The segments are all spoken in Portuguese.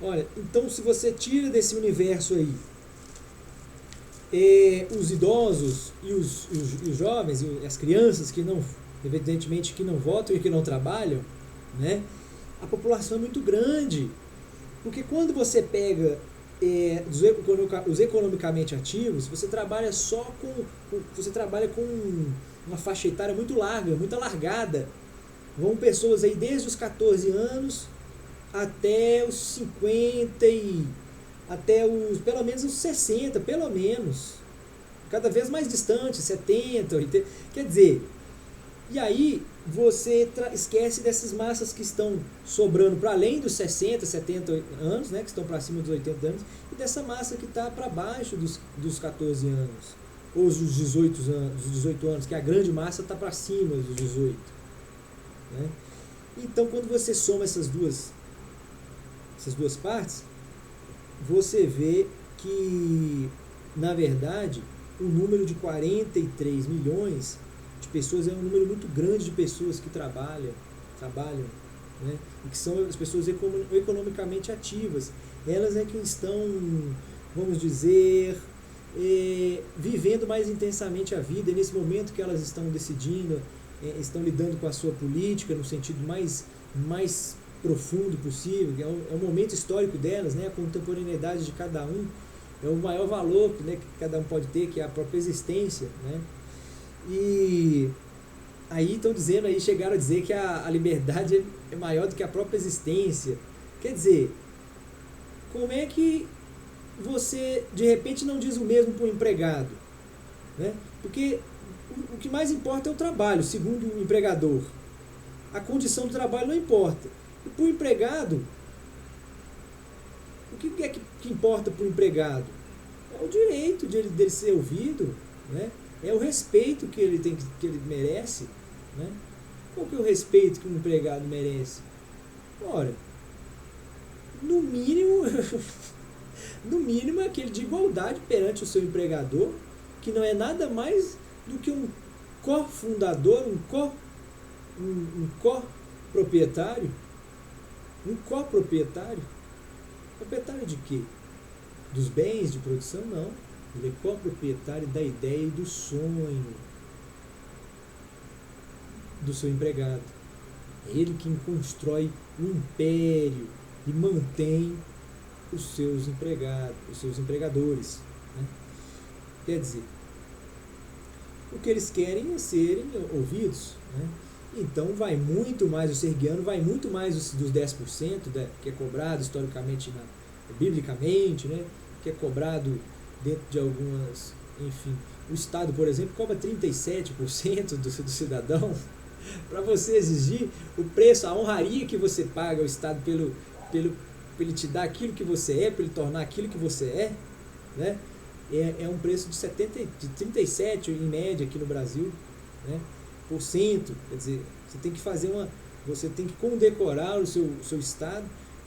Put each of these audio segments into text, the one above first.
Olha, então se você tira desse universo aí os idosos e os jovens, e as crianças que não, evidentemente, que não votam e que não trabalham, né? A população é muito grande. Porque quando você pega os economicamente ativos, você trabalha você trabalha com uma faixa etária muito larga, muito alargada. Vão pessoas aí desde os 14 anos até os 50 e até os pelo menos os 60, pelo menos. Cada vez mais distante, 70, 80. Quer dizer, e aí você esquece dessas massas que estão sobrando para além dos 60, 70 anos, né, que estão para cima dos 80 anos, e dessa massa que está para baixo dos 14 anos, ou os 18 anos, que a grande massa está para cima dos 18. Né? Então, quando você soma essas duas partes, você vê que, na verdade, o número de 43 milhões de pessoas é um número muito grande de pessoas que trabalham, né? E que são as pessoas economicamente ativas. Elas é que estão, vamos dizer, vivendo mais intensamente a vida, e nesse momento que elas estão decidindo, estão lidando com a sua política no sentido mais profundo possível, é o momento histórico delas, né? A contemporaneidade de cada um é o maior valor, né, que cada um pode ter, que é a própria existência, né? E aí estão dizendo, aí chegaram a dizer que a liberdade é maior do que a própria existência. Quer dizer, como é que você de repente não diz o mesmo para o empregado? Né? Porque o que mais importa é o trabalho, segundo o empregador. A condição do trabalho não importa. E para o empregado, o que é que importa para o empregado? É o direito dele ser ouvido, né? É o respeito que ele merece, né? Qual que é o respeito que um empregado merece? Ora, no mínimo, no mínimo é aquele de igualdade perante o seu empregador, que não é nada mais do que um cofundador, um coproprietário, um coproprietário. Proprietário de quê? Dos bens de produção? Não. Ele é coproprietário da ideia e do sonho do seu empregado. É ele quem constrói o império e mantém os seus empregados, os seus empregadores. Né? Quer dizer, o que eles querem é serem ouvidos. Né? Então vai muito mais, o serguiano vai muito mais dos 10%, que é cobrado historicamente, biblicamente, né? Que é cobrado dentro de algumas, enfim, o Estado, por exemplo, cobra 37% do cidadão. Para você exigir o preço, a honraria que você paga ao Estado pelo ele te dar aquilo que você é, para ele tornar aquilo que você é, né? É um preço de 37% em média aqui no Brasil, né? Por cento. Quer dizer, você tem que condecorar o seu Estado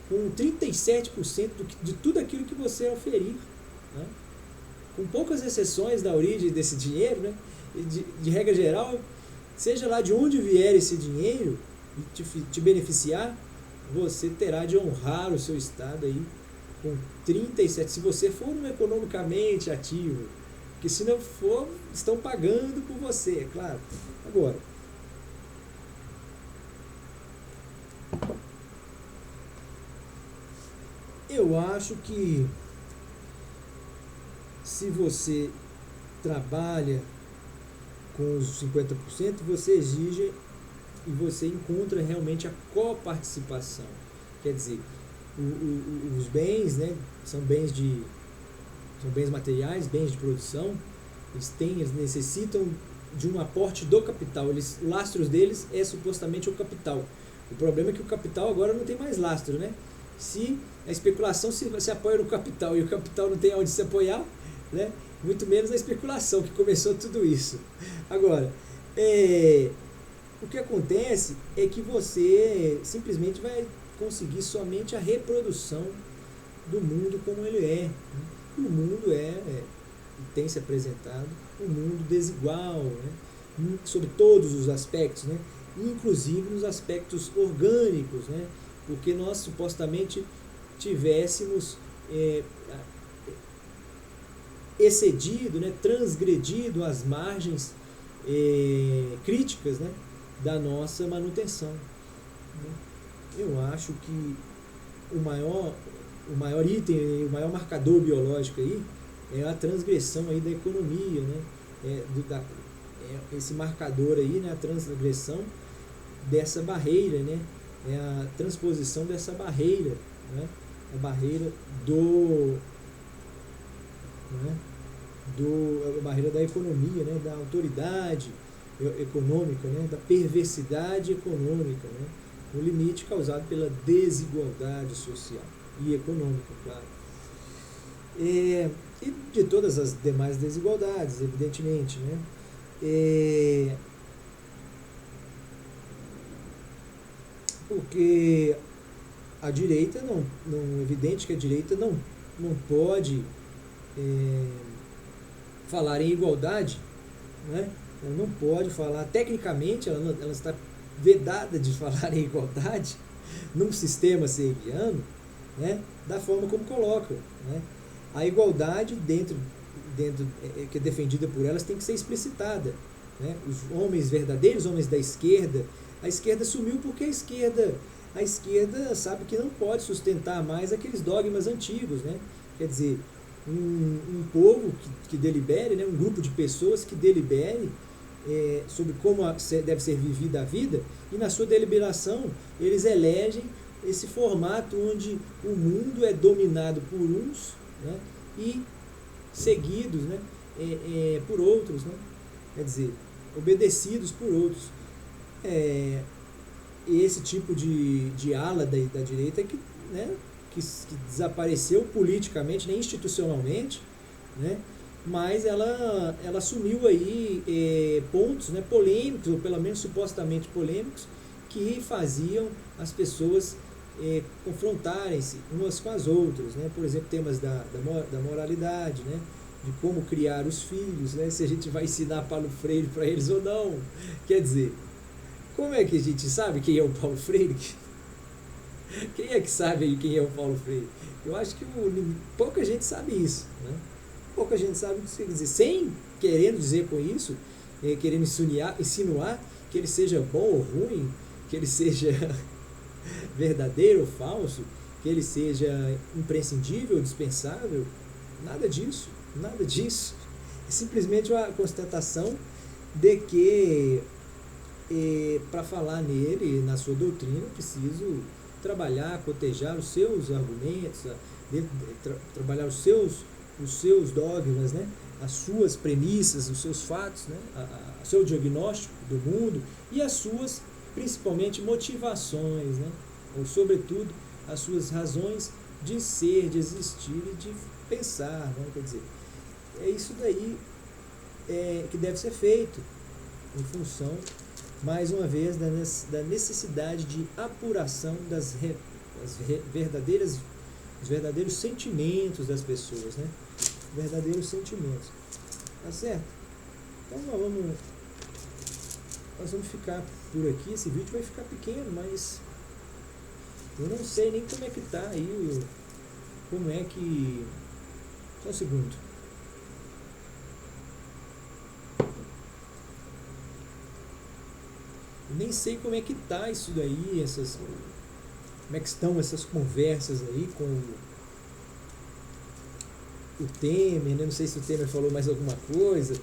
com 37% de tudo aquilo que você oferir. Né? Com poucas exceções da origem desse dinheiro, né? De regra geral, seja lá de onde vier esse dinheiro e te beneficiar, você terá de honrar o seu Estado aí com 37%, se você for um economicamente ativo, porque se não for, estão pagando por você, é claro. Agora, eu acho que se você trabalha com os 50%, você exige e você encontra realmente a coparticipação. Quer dizer, os bens, né, são bens materiais, bens de produção, eles necessitam de um aporte do capital. O lastro deles é supostamente o capital. O problema é que o capital agora não tem mais lastro, né? Se a especulação se apoia no capital e o capital não tem onde se apoiar, né? Muito menos a especulação que começou tudo isso. Agora, o que acontece é que você simplesmente vai conseguir somente a reprodução do mundo como ele é. O mundo tem se apresentado um mundo desigual, né? Sobre todos os aspectos, né? Inclusive nos aspectos orgânicos, né? Porque nós supostamente tivéssemos excedido, né, transgredido as margens críticas, né, da nossa manutenção. Eu acho que o maior item, o maior marcador biológico aí é a transgressão aí da economia, né, esse marcador aí, né, a transgressão dessa barreira, né, é a transposição dessa barreira, né, a barreira a barreira da economia, né, da autoridade econômica, né, da perversidade econômica, né, o limite causado pela desigualdade social e econômica, claro. E de todas as demais desigualdades, evidentemente, né, porque a direita não evidente que a direita não pode falar em igualdade, né? Ela não pode falar, tecnicamente ela está vedada de falar em igualdade num sistema hegeliano, né? Da forma como colocam, né? A igualdade dentro que é defendida por elas tem que ser explicitada, né? Os homens verdadeiros, homens da esquerda, a esquerda sumiu porque a esquerda sabe que não pode sustentar mais aqueles dogmas antigos, né? Quer dizer, um povo que delibere, né? Um grupo de pessoas que delibere sobre como deve ser vivida a vida, e na sua deliberação eles elegem esse formato onde o mundo é dominado por uns, né? E seguidos, né? Por outros, né? Quer dizer, obedecidos por outros. Esse tipo de ala da direita que, né, que desapareceu politicamente, nem institucionalmente, né, mas ela assumiu aí pontos, né, polêmicos, ou pelo menos supostamente polêmicos, que faziam as pessoas confrontarem-se umas com as outras, né, por exemplo, temas da moralidade, né, de como criar os filhos, né, se a gente vai ensinar Paulo Freire para eles ou não. Quer dizer, como é que a gente sabe quem é o Paulo Freire? Quem é que sabe aí quem é o Paulo Freire? Eu acho que pouca gente sabe isso, né? Pouca gente sabe o que isso quer dizer. Sem querendo dizer com isso, querendo insinuar que ele seja bom ou ruim, que ele seja verdadeiro ou falso, que ele seja imprescindível ou dispensável. Nada disso, nada disso. É simplesmente uma constatação de que para falar nele, na sua doutrina, preciso trabalhar, cotejar os seus argumentos, trabalhar os seus dogmas, né? As suas premissas, os seus fatos, né? O seu diagnóstico do mundo e as suas, principalmente, motivações, né? Ou, sobretudo, as suas razões de ser, de existir e de pensar, né? Quer dizer, é isso daí que deve ser feito em função, mais uma vez, da necessidade de apuração dos verdadeiros sentimentos das pessoas, né? Verdadeiros sentimentos. Tá certo? Então nós vamos ficar por aqui. Esse vídeo vai ficar pequeno, mas eu não sei nem como é que tá aí, como é que... Só um segundo. Eu nem sei como é que tá isso daí, como é que estão essas conversas aí com o Temer, né? Não sei se o Temer falou mais alguma coisa,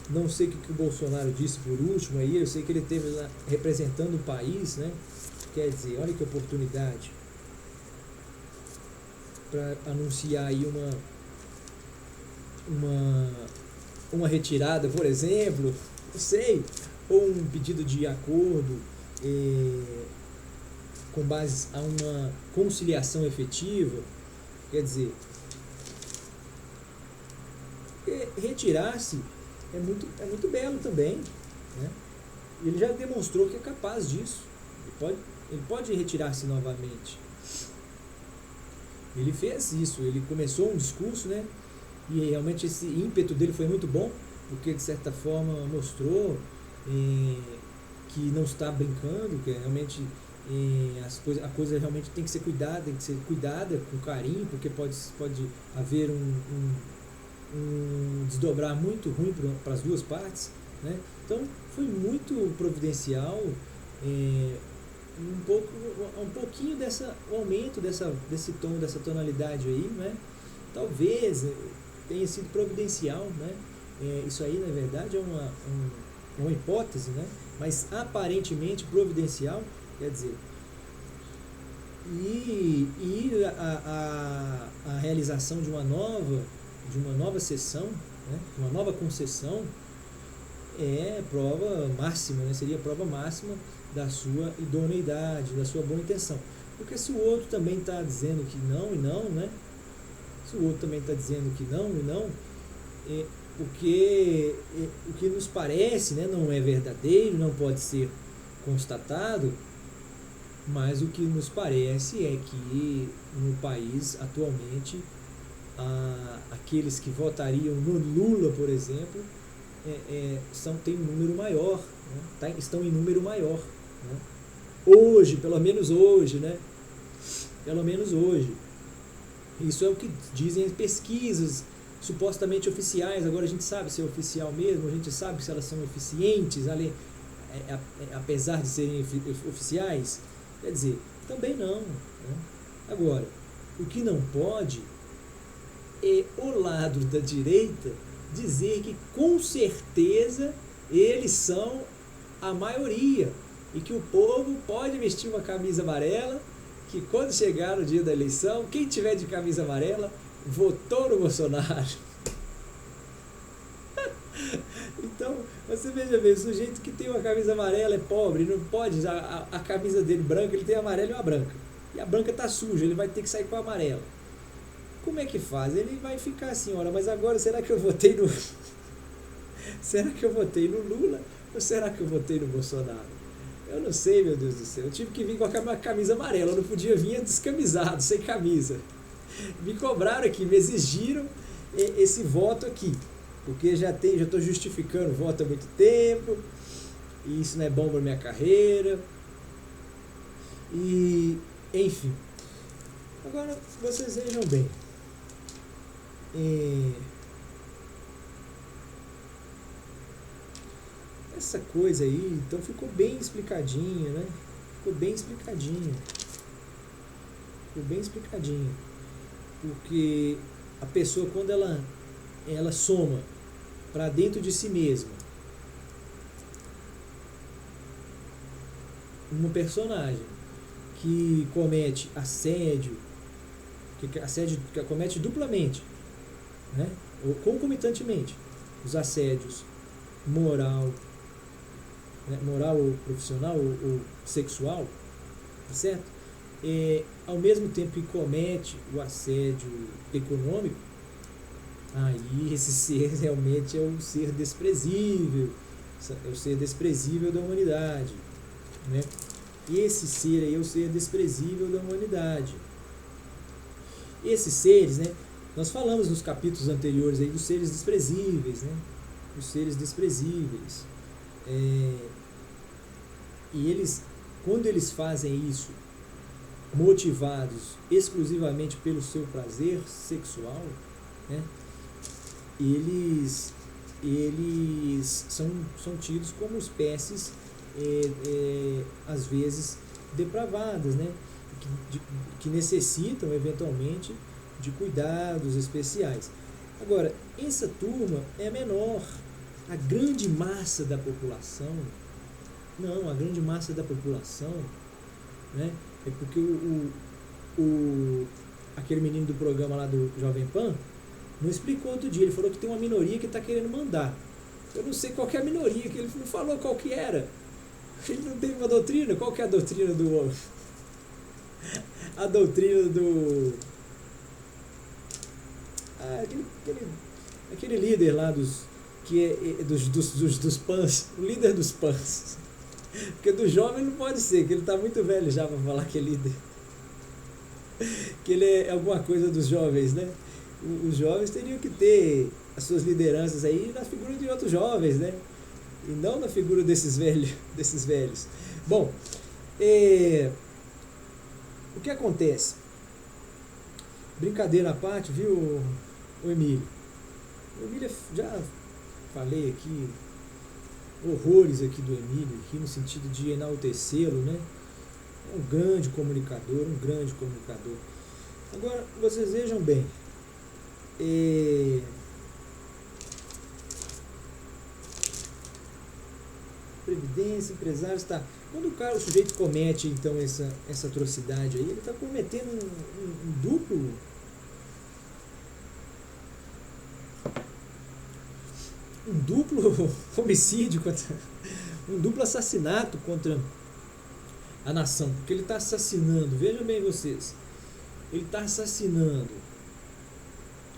não sei o que o Bolsonaro disse por último aí, eu sei que ele esteve lá representando o país, né? Quer dizer, olha que oportunidade para anunciar aí uma retirada, por exemplo, não sei, ou um pedido de acordo com base a uma conciliação efetiva. Quer dizer, retirar-se é muito belo também, né? Ele já demonstrou que é capaz disso. Ele pode retirar-se novamente. Ele fez isso, ele começou um discurso, né? E realmente esse ímpeto dele foi muito bom, porque de certa forma mostrou que não está brincando, que realmente a coisa realmente tem que ser cuidada com carinho, porque pode haver um desdobrar muito ruim para as duas partes, né? Então foi muito providencial, um pouquinho o aumento desse tom, dessa tonalidade aí, né? Talvez tenha sido providencial, né? Isso aí na verdade é uma hipótese, né? Mas aparentemente providencial, quer dizer, a realização de uma nova sessão, né? Uma nova concessão é prova máxima, né? Seria a prova máxima da sua idoneidade, da sua boa intenção. Porque se o outro também está dizendo que não e não, né? Se o outro também está dizendo que não e não, o que nos parece, né, não é verdadeiro, não pode ser constatado, mas o que nos parece é que no país atualmente aqueles que votariam no Lula, por exemplo, tem um número maior, né? Estão em número maior, né? Hoje, pelo menos hoje, né? Pelo menos hoje. Isso é o que dizem as pesquisas supostamente oficiais. Agora a gente sabe se é oficial mesmo, a gente sabe se elas são eficientes, apesar de serem oficiais. Quer dizer, também não, né? Agora, o que não pode é o lado da direita dizer que com certeza eles são a maioria e que o povo pode vestir uma camisa amarela, que quando chegar no dia da eleição, quem tiver de camisa amarela votou no Bolsonaro. Então, você veja bem, o sujeito que tem uma camisa amarela é pobre, não pode usar a camisa dele branca, ele tem amarela e uma branca. E a branca está suja, ele vai ter que sair com a amarela. Como é que faz? Ele vai ficar assim, olha, mas agora será que eu votei no será que eu votei no Lula ou será que eu votei no Bolsonaro? Eu não sei, meu Deus do céu. Eu tive que vir com a camisa amarela, eu não podia vir descamisado, sem camisa. Me cobraram aqui, me exigiram esse voto aqui, porque já estou justificando o voto há muito tempo, e isso não é bom para minha carreira, e enfim. Agora, vocês vejam bem, essa coisa aí, então ficou bem explicadinha, né? Ficou bem explicadinha. Porque a pessoa, quando ela soma para dentro de si mesma uma personagem que comete assédio, que comete duplamente, né? Ou concomitantemente, os assédios moral ou profissional ou sexual, tá certo? Ao mesmo tempo que comete o assédio econômico, aí esse ser realmente é um ser desprezível, é o ser desprezível da humanidade, né? E esse ser aí é o ser desprezível da humanidade. Esses seres, né? Nós falamos nos capítulos anteriores aí dos seres desprezíveis, né? Os seres desprezíveis. E eles, quando eles fazem isso motivados exclusivamente pelo seu prazer sexual, né, eles são tidos como espécies às vezes depravadas, né, que necessitam eventualmente de cuidados especiais. Agora, essa turma é menor. A grande massa da população, não, a grande massa da população, né, é porque aquele menino do programa lá do Jovem Pan não explicou outro dia, ele falou que tem uma minoria que está querendo mandar. Eu não sei qual que é a minoria, que ele não falou qual que era. Ele não tem uma doutrina. Qual que é a doutrina do... A doutrina do... aquele líder lá dos pãs, o líder dos pãs. Porque do jovem não pode ser, que ele está muito velho já para falar que é líder. Que ele é alguma coisa dos jovens, né? Os jovens teriam que ter as suas lideranças aí na figura de outros jovens, né? E não na figura desses velhos. Bom, O que acontece? Brincadeira à parte, viu, o Emílio? O Emílio, já falei aqui horrores aqui do Emílio, aqui no sentido de enaltecê-lo, né? É um grande comunicador, um grande comunicador. Agora, vocês vejam bem, previdência, empresários, tá. Quando o sujeito comete então essa atrocidade aí, ele está cometendo um duplo homicídio, um duplo assassinato contra a nação, porque ele está assassinando, vejam bem vocês, ele está assassinando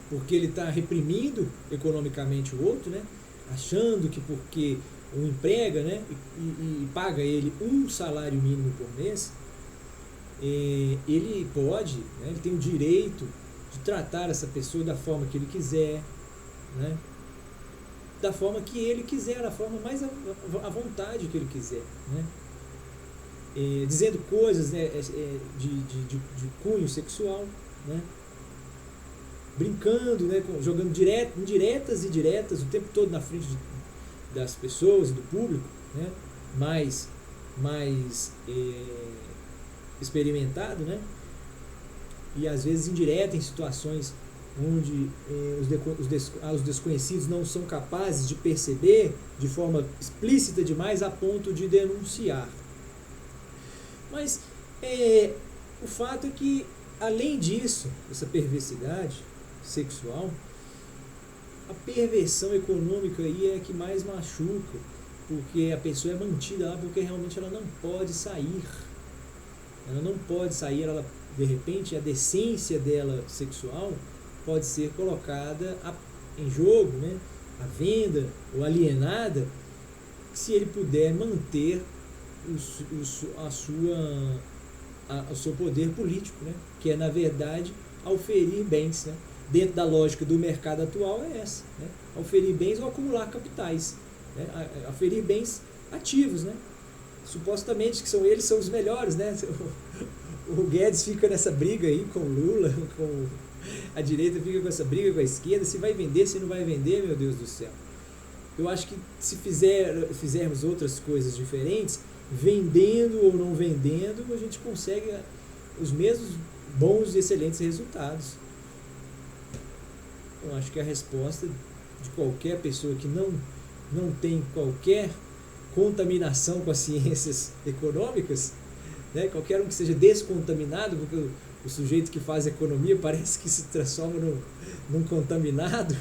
porque ele está reprimindo economicamente o outro, né? Achando que porque o emprega, né? e paga ele um salário mínimo por mês, ele pode, né? Ele tem o direito de tratar essa pessoa da forma que ele quiser, né? Da forma que ele quiser, da forma mais à vontade que ele quiser, né? Dizendo coisas, né, de cunho sexual, né? Brincando, né, jogando indiretas e diretas o tempo todo na frente das pessoas e do público, né? mais experimentado, né? E às vezes indireta em situações onde os desconhecidos não são capazes de perceber de forma explícita demais a ponto de denunciar. Mas o fato é que, além disso, essa perversidade sexual, a perversão econômica aí é a que mais machuca, porque a pessoa é mantida lá porque realmente ela não pode sair. Ela não pode sair, ela, de repente a decência dela sexual pode ser colocada em jogo, né, à venda ou alienada, se ele puder manter o seu poder político, né, que é, na verdade, auferir bens, né, dentro da lógica do mercado atual é essa, né, auferir bens ou acumular capitais, né, auferir bens ativos, né, supostamente que eles são os melhores, né. O Guedes fica nessa briga aí com o Lula, a direita fica com essa briga com a esquerda, se vai vender, se não vai vender, meu Deus do céu. Eu acho que se fizermos outras coisas diferentes, vendendo ou não vendendo, a gente consegue os mesmos bons e excelentes resultados. Eu acho que a resposta de qualquer pessoa que não tem qualquer contaminação com as ciências econômicas, né, qualquer um que seja descontaminado, porque o sujeito que faz economia parece que se transforma num contaminado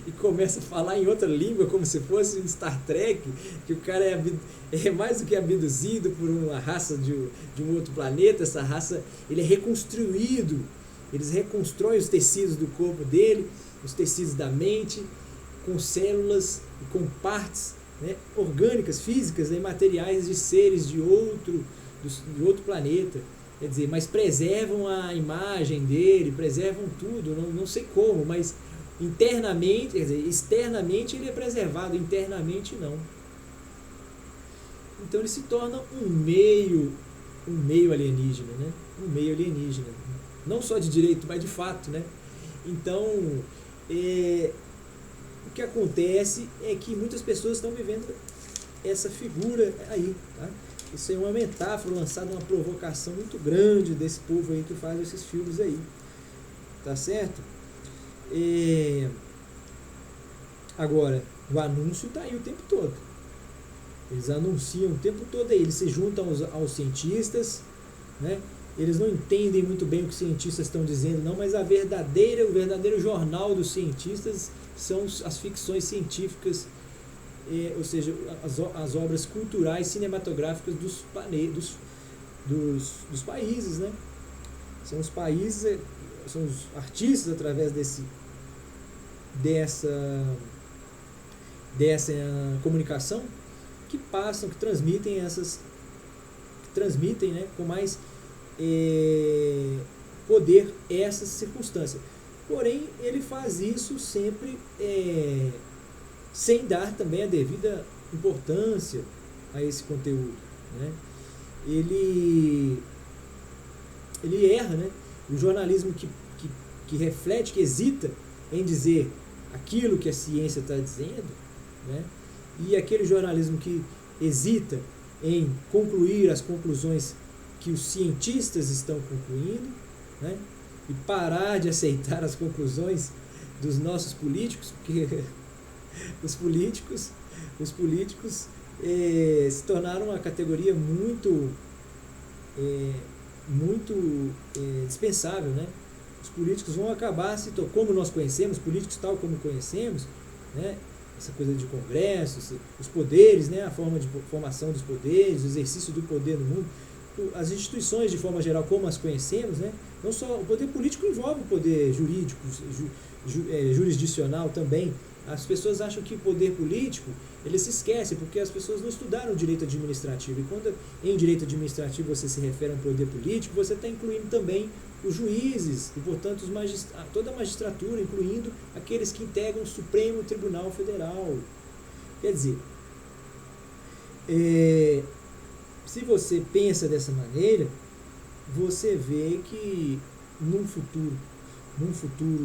e começa a falar em outra língua como se fosse um Star Trek, que o cara é mais do que abduzido por uma raça de um outro planeta. Essa raça, ele é reconstruído, eles reconstroem os tecidos do corpo dele, os tecidos da mente, com células e com partes, né, orgânicas, físicas, né, materiais de seres de outro planeta. Quer dizer, mas preservam a imagem dele, preservam tudo, não sei como, mas internamente, quer dizer, externamente ele é preservado, internamente não. Então ele se torna um meio alienígena, né? Um meio alienígena, não só de direito, mas de fato, né? Então, o que acontece é que muitas pessoas estão vivendo essa figura aí, tá? Isso é uma metáfora lançada, uma provocação muito grande desse povo aí que faz esses filmes aí, tá certo? Agora, o anúncio está aí o tempo todo. Eles anunciam o tempo todo aí. Eles se juntam aos cientistas, né? Eles não entendem muito bem o que os cientistas estão dizendo, não, mas o verdadeiro jornal dos cientistas são as ficções científicas, ou seja, as obras culturais cinematográficas dos países, né? São os países, são os artistas através dessa comunicação que passam, que transmitem né, com mais poder essas circunstâncias. Porém, ele faz isso sempre sem dar também a devida importância a esse conteúdo, né? ele erra, né? O jornalismo que reflete, que hesita em dizer aquilo que a ciência está dizendo, né? E aquele jornalismo que hesita em concluir as conclusões que os cientistas estão concluindo, né? E parar de aceitar as conclusões dos nossos políticos, porque os políticos se tornaram uma categoria muito dispensável, né? Os políticos vão acabar como nós conhecemos, políticos tal como conhecemos, né? Essa coisa de congressos, os poderes, né? A forma de formação dos poderes, o exercício do poder no mundo, as instituições de forma geral como as conhecemos, né? Não só o poder político envolve o poder jurídico, jurisdicional também. As pessoas acham que o poder político, eles se esquecem, porque as pessoas não estudaram direito administrativo. E quando em direito administrativo você se refere a um poder político, você está incluindo também os juízes e, portanto, toda a magistratura, incluindo aqueles que integram o Supremo Tribunal Federal. Quer dizer, se você pensa dessa maneira, você vê que num futuro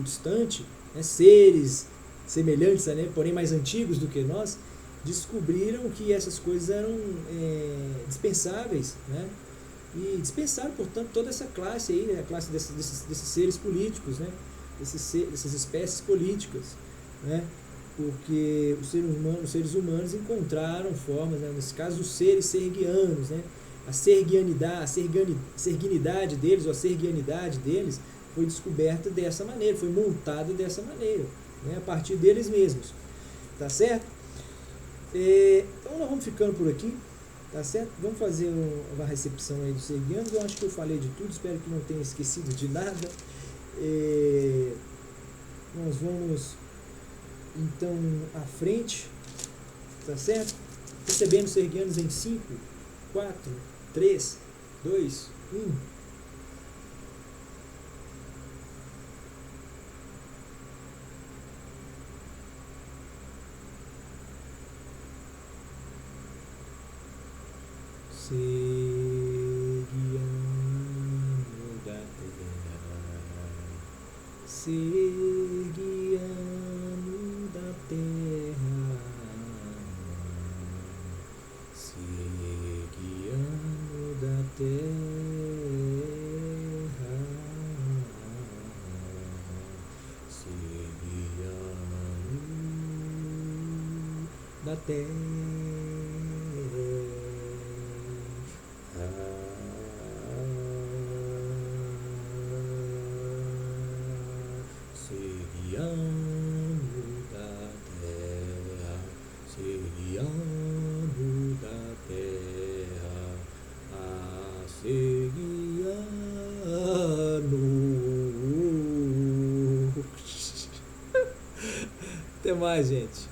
distante, né, seres semelhantes, né, porém mais antigos do que nós, descobriram que essas coisas eram dispensáveis, né, e dispensaram, portanto, toda essa classe aí, a classe desses seres políticos, né, dessas espécies políticas, né, porque os seres humanos encontraram formas, né, nesse caso os seres serguianos, né, a serguinidade deles, ou a serguianidade deles, foi descoberta dessa maneira, foi montada dessa maneira, né, a partir deles mesmos, tá certo? Então nós vamos ficando por aqui, tá certo? Vamos fazer uma recepção aí dos serguianos. Eu acho que eu falei de tudo, espero que não tenha esquecido de nada. Nós vamos então à frente, tá certo? Recebendo os serguianos em 5, 4, 3, 2, 1. Serguiano da terra, serguiano da terra, serguiano da terra, serguiano da terra. Serguiano da terra, serguiano da terra, serguiano. Até mais, gente.